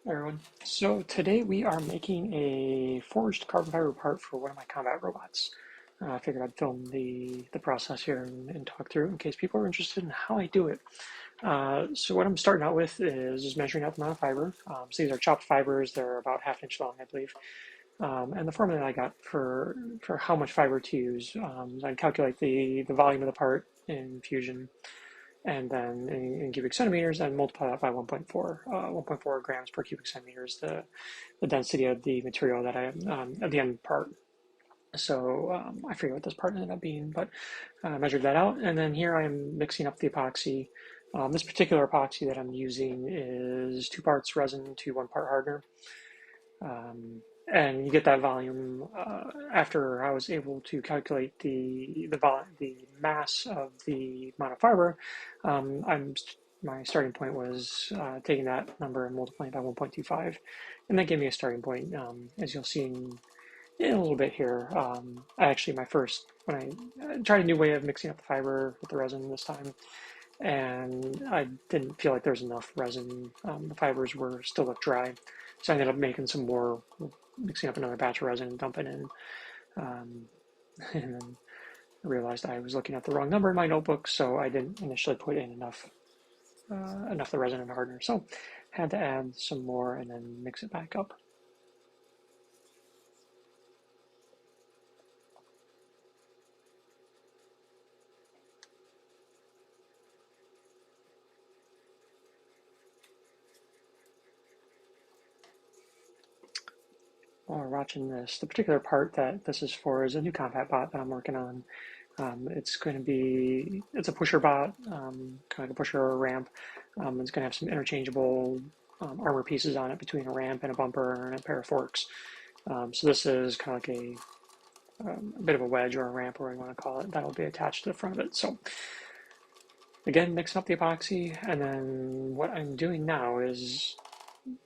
Everyone. So today we are making a forged carbon fiber part for one of my combat robots. I figured I'd film the process here and talk through it in case people are interested in how I do it. So what I'm starting out with is just measuring out the amount of fiber. So these are chopped fibers. They're about half-inch long, I believe. And the formula that I got for how much fiber to use, I calculate the volume of the part in Fusion and then in cubic centimeters and multiply that by 1.4 grams per cubic centimeter is the density of the material that I at the end part. So I forget what this part ended up being, but I measured that out. And then here I'm mixing up the epoxy. This particular epoxy that I'm using is 2 parts resin to 1 part hardener. And you get that volume after I was able to calculate the mass of the amount of fiber. My starting point was taking that number and multiplying it by 1.25, and that gave me a starting point. As you'll see in a little bit here, my first when I tried a new way of mixing up the fiber with the resin this time, and I didn't feel like there was enough resin. The fibers were still looked dry, so I ended up making some more, mixing up another batch of resin and dumping in. Um, and then I realized I was looking at the wrong number in my notebook, so I didn't initially put in enough of the resin and hardener. So had to add some more and then mix it back up. While we're watching this, the particular part that this is for is a new combat bot that I'm working on. It's a pusher bot, kind of like a pusher or a ramp. It's going to have some interchangeable armor pieces on it between a ramp and a bumper and a pair of forks. So this is kind of like a bit of a wedge or a ramp, or whatever you want to call it, that'll be attached to the front of it. So again, mixing up the epoxy, and then what I'm doing now is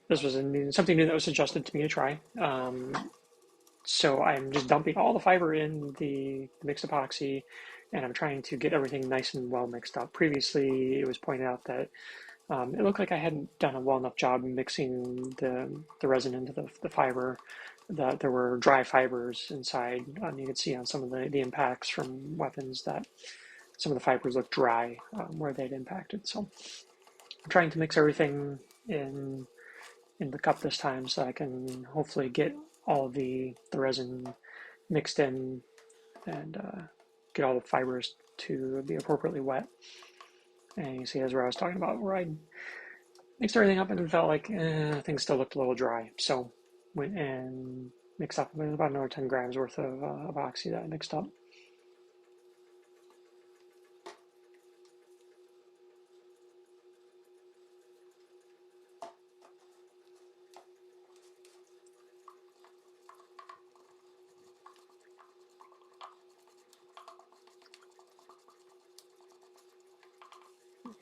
this was something new that was suggested to me to try. So I'm just dumping all the fiber in the mixed epoxy, and I'm trying to get everything nice and well mixed up. Previously, it was pointed out that it looked like I hadn't done a well enough job mixing the resin into the fiber, that there were dry fibers inside. You could see on some of the impacts from weapons that some of the fibers looked dry where they'd impacted. So I'm trying to mix everything in the cup this time so I can hopefully get all the resin mixed in and get all the fibers to be appropriately wet. And you see, as where I was talking about, where I mixed everything up and felt like things still looked a little dry. So went and mixed up about another 10 grams worth of epoxy that I mixed up.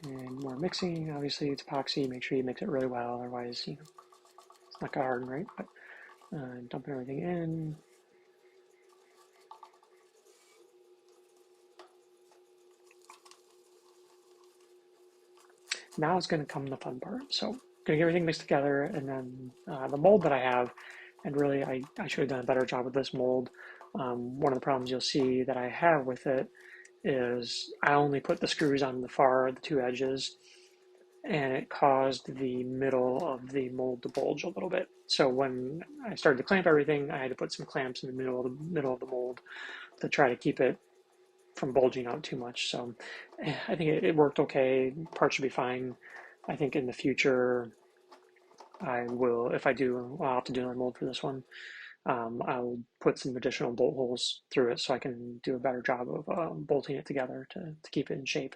And more mixing, obviously it's epoxy, make sure you mix it really well, otherwise, it's not gonna harden right. But dumping everything in. Now it's gonna come the fun part. So gonna get everything mixed together, and then the mold that I have, and really I should have done a better job with this mold. One of the problems you'll see that I have with it is I only put the screws on the 2 edges, and it caused the middle of the mold to bulge a little bit. So when I started to clamp everything, I had to put some clamps in the middle of the mold to try to keep it from bulging out too much. So I think it worked okay. Parts should be fine. I think in the future, I will, if I do, I'll have to do another mold for this one. I'll put some additional bolt holes through it so I can do a better job of bolting it together to keep it in shape.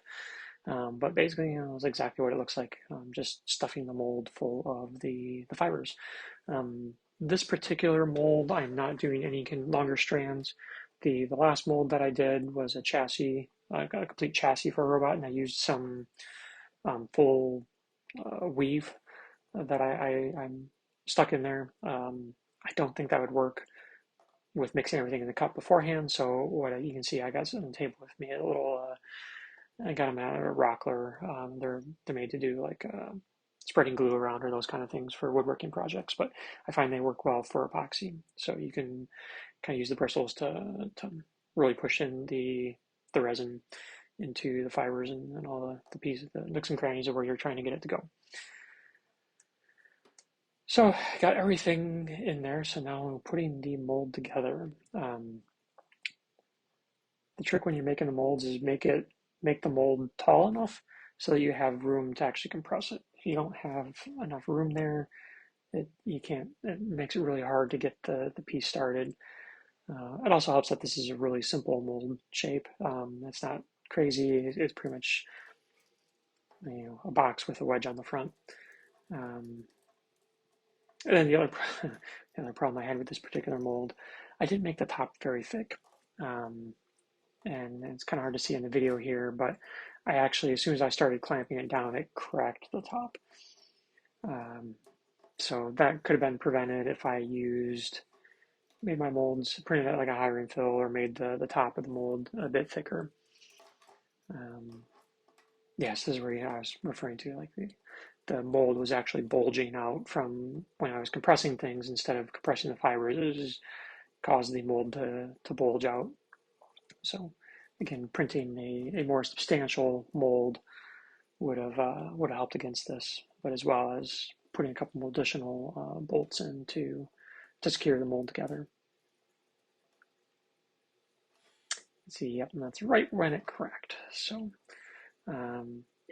But basically, it's exactly what it looks like, just stuffing the mold full of the fibers. This particular mold, I'm not doing any longer strands. The last mold that I did was a chassis, I got a complete chassis for a robot, and I used some full weave that I'm stuck in there. I don't think that would work with mixing everything in the cup beforehand. So you can see, I got on the table with me a little. I got them out of a Rockler. They're made to do like spreading glue around or those kind of things for woodworking projects, but I find they work well for epoxy. So you can kind of use the bristles to really push in the resin into the fibers and all the pieces, the nooks and crannies of where you're trying to get it to go. So got everything in there. So now putting the mold together. The trick when you're making the molds is make the mold tall enough so that you have room to actually compress it. If you don't have enough room there, it makes it really hard to get the piece started. It also helps that this is a really simple mold shape. It's not crazy. It's pretty much a box with a wedge on the front. And then the other problem I had with this particular mold, I didn't make the top very thick. And it's kind of hard to see in the video here, but I actually, as soon as I started clamping it down, it cracked the top. So that could have been prevented if I made my molds, printed it like a higher infill, or made the top of the mold a bit thicker. Yes, this is where I was referring to, like the mold was actually bulging out from when I was compressing things instead of compressing the fibers. It just caused the mold to bulge out. So again, printing a more substantial mold would have helped against this, but as well as putting a couple additional bolts in to secure the mold together. Let's see, yep, and that's right when it cracked. So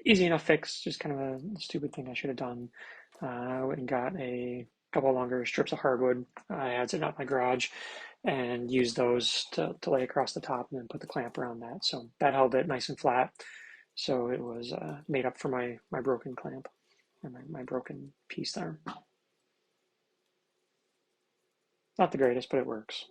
easy enough fix, just kind of a stupid thing I should have done. I went and got a couple longer strips of hardwood I had sitting out in my garage and used those to lay across the top and then put the clamp around that. So that held it nice and flat. So it was made up for my broken clamp and my broken piece there. Not the greatest, but it works.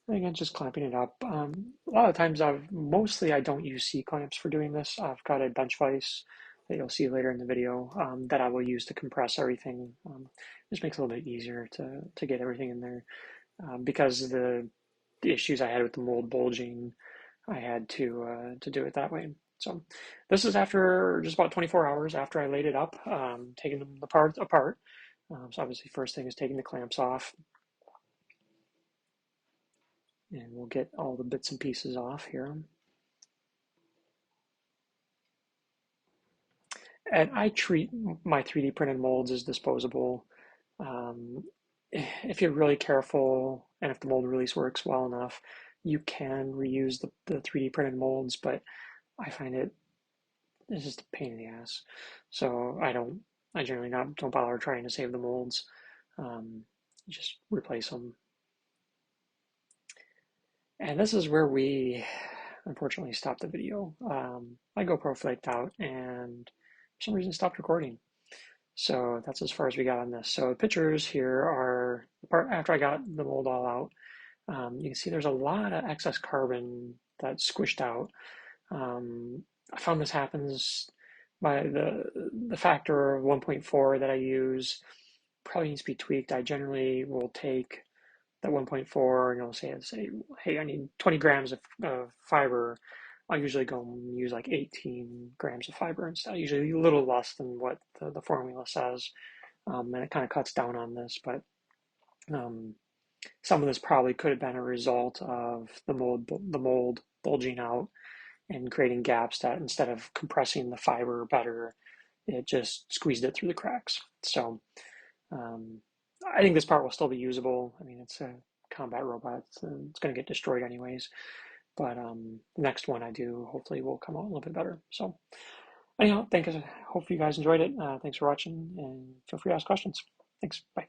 And again, just clamping it up. A lot of times, I don't use C clamps for doing this. I've got a bench vise that you'll see later in the video that I will use to compress everything. Just makes it a little bit easier to get everything in there. Because of the issues I had with the mold bulging, I had to do it that way. So this is after just about 24 hours after I laid it up, taking them apart. So obviously, first thing is taking the clamps off. And we'll get all the bits and pieces off here. And I treat my 3D printed molds as disposable. If you're really careful and if the mold release works well enough, you can reuse the 3D printed molds, but I find it's just a pain in the ass. So I generally don't bother trying to save the molds. Just replace them. And this is where we unfortunately stopped the video. My GoPro flaked out and for some reason stopped recording. So that's as far as we got on this. So the pictures here are the part after I got the mold all out. You can see there's a lot of excess carbon that's squished out. I found this happens by the factor of 1.4 that I use probably needs to be tweaked. I generally will take that 1.4 and I'll say, hey, I need 20 grams of fiber. I'll usually go and use like 18 grams of fiber instead, usually a little less than what the formula says. And it kind of cuts down on this, but some of this probably could have been a result of the mold bulging out and creating gaps that instead of compressing the fiber better, it just squeezed it through the cracks. So I think this part will still be usable. I mean, it's a combat robot. It's going to get destroyed anyways. But the next one I do hopefully will come out a little bit better. So anyhow, hope you guys enjoyed it. Thanks for watching and feel free to ask questions. Thanks. Bye.